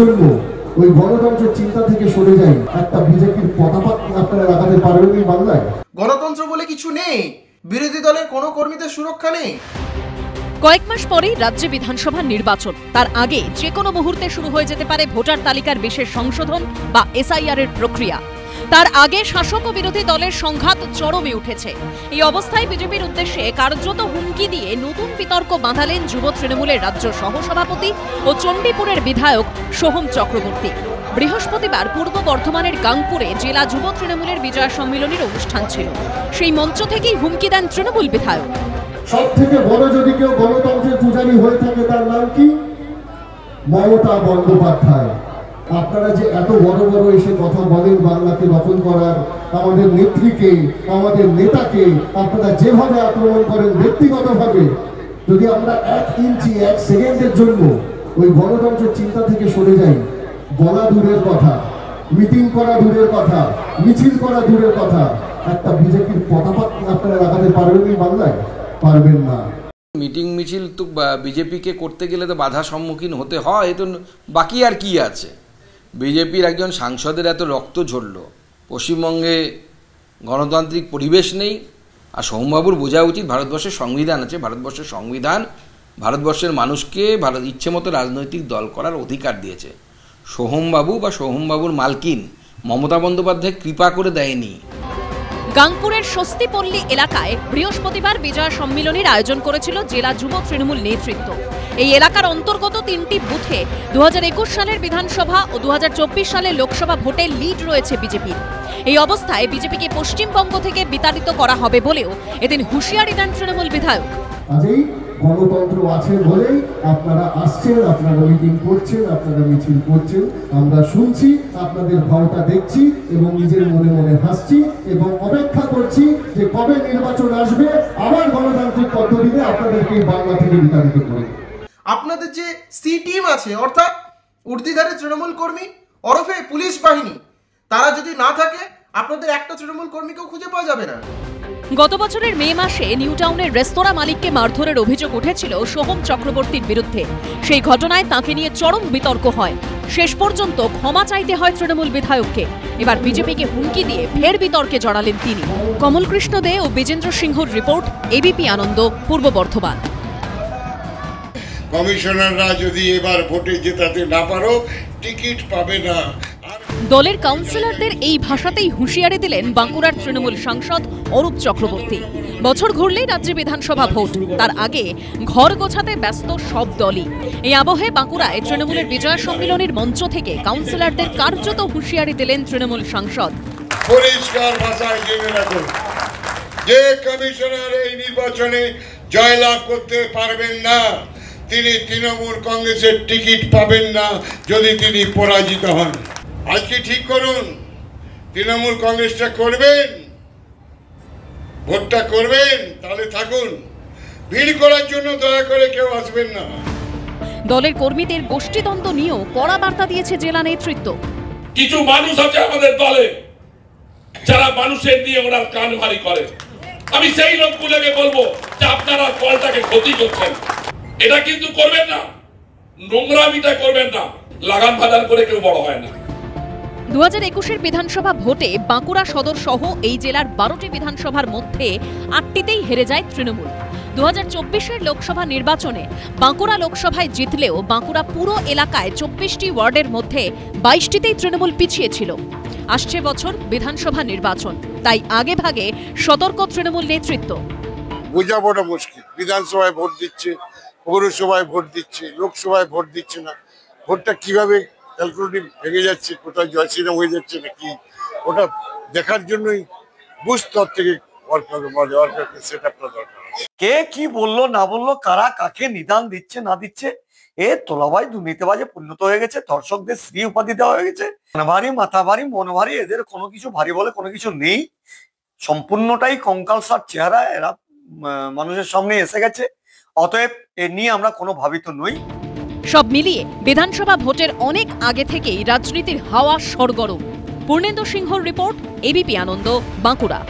জন্য ওই গণতন্ত্রের চিন্তা থেকে সরে যাই, একটা বিজেপির পতাকা আপনারা লাগাতে পারবেন এই বাংলায়? গণতন্ত্র বলে কিছু নেই, বিরোধী দলের কোনো কর্মীদের সুরক্ষা নেই। কয়েক মাস পরেই রাজ্যে বিধানসভা নির্বাচন, তার আগে যে কোনো মুহূর্তে শুরু হয়ে যেতে পারে ভোটার তালিকার বিশেষ সংশোধন বা এসআইআর এর প্রক্রিয়া। তার আগে শাসক ও বিরোধী দলের সংঘাত চরমে উঠেছে। এই অবস্থায় বিজেপির উদ্দেশ্যে কার্যত হুমকি দিয়ে নতুন বিতর্ক বাঁধালেন যুব তৃণমূলের রাজ্য সহসভাপতি ও চণ্ডীপুরের বিধায়ক সোহম চক্রবর্তী। বৃহস্পতিবার পূর্ব বর্ধমানের গাংপুরে জেলা যুব তৃণমূলের বিজয় সম্মেলনের অনুষ্ঠান ছিল। সেই মঞ্চ থেকেই হুমকি দেন তৃণমূল বিধায়ক। সব থেকে বড় যদি কেউ গণতন্ত্রের পূজারী হয়ে থাকে তার নাম কি? মমতা বন্দ্যোপাধ্যায়। আপনারা যে এত বড় বড় এসে কথা বলেন বাংলাকে দখল করার, আমাদের নেত্রীকে, আমাদের নেতাকে আপনারা যেভাবে আক্রমণ করেন ব্যক্তিগতভাবে, যদি আমরা 1 ইঞ্চি 1 সেকেন্ডের জন্য ওই গণতন্ত্রের চিন্তা থেকে সরে যাই, বলা দূরের কথা, মিটিং করা দূরের কথা, মিছিল করা দূরের কথা, একটা বিজেপির পতাকা আপনারা লাগাতে পারবেন এই বাংলায়? পারবেন না। মিটিং মিছিল তো বিজেপিকে করতে গেলে তো বাধার সম্মুখীন হতে হয়, তো বাকি আর কি আছে? বিজেপির একজন সাংসদের এত রক্ত ঝরল, পশ্চিমবঙ্গে গণতান্ত্রিক পরিবেশ নেই। আর সোহমবাবুর বোঝা উচিত ভারতবর্ষের সংবিধান আছে, ভারতবর্ষের সংবিধান ভারতবর্ষের মানুষকে ইচ্ছে মতো রাজনৈতিক দল করার অধিকার দিয়েছে। সোহমবাবু বা সোহমবাবুর মালকিন মমতা বন্দ্যোপাধ্যায় কৃপা করে দেয়নি। গাংপুরের স্বস্তিপল্লী এলাকায় বৃহস্পতিবার বিজয় সম্মেলনের আয়োজন করেছিল জেলা যুব তৃণমূল নেতৃত্ব। এই এলাকার অন্তর্গত 3টি বুথে 2021 সালের বিধানসভা ও 2024 সালের লোকসভা ভোটে লিড রয়েছে বিজেপির। এই অবস্থায় বিজেপিকে পশ্চিমবঙ্গ থেকে বিতাড়িত করা হবে বলেও এদিন হুঁশিয়ারি দেন তৃণমূল বিধায়ক। আজই গণতন্ত্র আছে বলেই আপনারা আসছেন, আপনারা মিটিং করছেন, আপনারা মিছিল করছেন, আমরা শুনছি, আপনাদের ভাওতা দেখছি এবং নিজের মনে মনে হাসছি এবং অপেক্ষা করছি যে কবে নির্বাচন আসবে, আবার গণতান্ত্রিক পদ্ধতিতে আপনাদেরকে বাংলা থেকে বিতাড়িত করবে। আপনাদের যে সি টিম আছে, অর্থাৎ ঊর্ধ্বধারী তৃণমূল কর্মী ওরফে পুলিশ বাহিনী, তারা যদি না থাকে আপনাদের একটা তৃণমূল কর্মীকেও খুঁজে পাওয়া যাবে না। গত বছরের মে মাসে নিউ টাউনের রেস্তোরাঁ মালিককে মারধরের অভিযোগ উঠেছিল সোহম চক্রবর্তীর বিরুদ্ধে। সেই ঘটনায় তাঁকে নিয়ে চরম বিতর্ক হয়। শেষ পর্যন্ত ক্ষমা চাইতে হয় তৃণমূল বিধায়ককে। এবার বিজেপিকে হুমকি দিয়ে ফের বিতর্কে জড়ালেন তিনি। কমল কৃষ্ণ দে ও বিজেন্দ্র সিংহর রিপোর্ট, এবিপি আনন্দ, পূর্ব বর্ধমান। কমিশনাররা যদি এবার ভোটে জেতাতে না পারো, টিকিট পাবে না। দলের কাউন্সিলরদের এই ভাষাতেই হুঁশিয়ারি দিলেন বাঁকুড়ার তৃণমূল সাংসদ অরূপ চক্রবর্তী। বছর ঘুরলেই রাজ্যে বিধানসভা ভোট, তার আগে ঘর গোছাতে ব্যস্ত সব দলই। এই আবহে বাঁকুড়ায় তৃণমূলের বিজয় সম্মেলনের মঞ্চ থেকে কাউন্সিলরদের কার্যত হুঁশিয়ারি দিলেন তৃণমূল সাংসদ। পরিষ্কার ভাষায় জেনে রাখুন, যে কমিশনার এই নির্বাচনে জয়লাভ করতে পারবেন না, তিনি তৃণমূল কংগ্রেসের টিকিট পাবেন না যদি তিনি পরাজিত হন। আজকে ঠিক করুন, তৃণমূল কংগ্রেসটা করবেন, ভোটটা করবেন, তাহলে থাকুন। ভিড় করার জন্য দয়া করে কেউ আসবেন না। দলের কর্মীদের গোষ্ঠীদ্বন্দ্ব নিয়েও কড়া বার্তা দিয়েছে জেলা নেতৃত্ব। কিছু মানুষ আছে আমাদের দলে যারা মানুষের দিয়ে ওরা কান ভারী করে। আমি সেই লোকগুলোকে বলবো যে আপনারা দলটাকে ক্ষতি করছেন, এটা কিন্তু করবেন না, নোংরামিটা করবেন না। লাগান ভাদান করে কেউ বড় হয় না। 2021 বিধানসভা ভোটে বাঁকুড়া সদর সহ এই জেলার 12টি বিধানসভার মধ্যে 8টিতেই হেরে যায় তৃণমূল। 2024 লোকসভা নির্বাচনে বাঁকুড়া লোকসভায় জিতলেও বাঁকুড়া পুরো এলাকায় 24টি ওয়ার্ডের মধ্যে 22টিতেই তৃণমূল পিছিয়ে ছিল। আসছে বছর বিধানসভা নির্বাচন, তাই আগে ভাগে সতর্ক তৃণমূল নেতৃত্ব। বোঝাবোটা মুশকিল। বিধানসভায় ভোট দিচ্ছে, পৌরসভায় ভোট দিচ্ছে, লোকসভায় ভোট দিচ্ছে না। ভোটটা কিভাবে ক্যালকুলেটিভ ভেঙে যাচ্ছে, কোথায় জয়শ্রীরাম হয়ে যাচ্ছে নাকি, ওটা দেখার জন্যই বুথ স্তর থেকে সেট আপটা দরকার। কে কি বললো না বললো, কারা কাকে নিদান দিচ্ছে না দিচ্ছে, এ তোলাবাই দুর্নীতিবাজে পরিণত হয়ে গেছে। দর্শকদের শ্রী উপাধি দেওয়া হয়ে গেছে। ভারী মাথা ভারী মন ভারী, এদের কোনো কিছু ভারী বলে কোনো কিছু নেই। সম্পূর্ণটাই কঙ্কালসার চেহারা এরা মানুষের সামনে এসে গেছে। অতএব এ নিয়ে আমরা কোনো ভাবিত নই। সব মিলিয়ে বিধানসভা ভোটের অনেক আগে থেকেই রাজনীতির হাওয়া সরগরম। পূর্ণেন্দু সিংহর রিপোর্ট, এবিপি আনন্দ, বাঁকুড়া।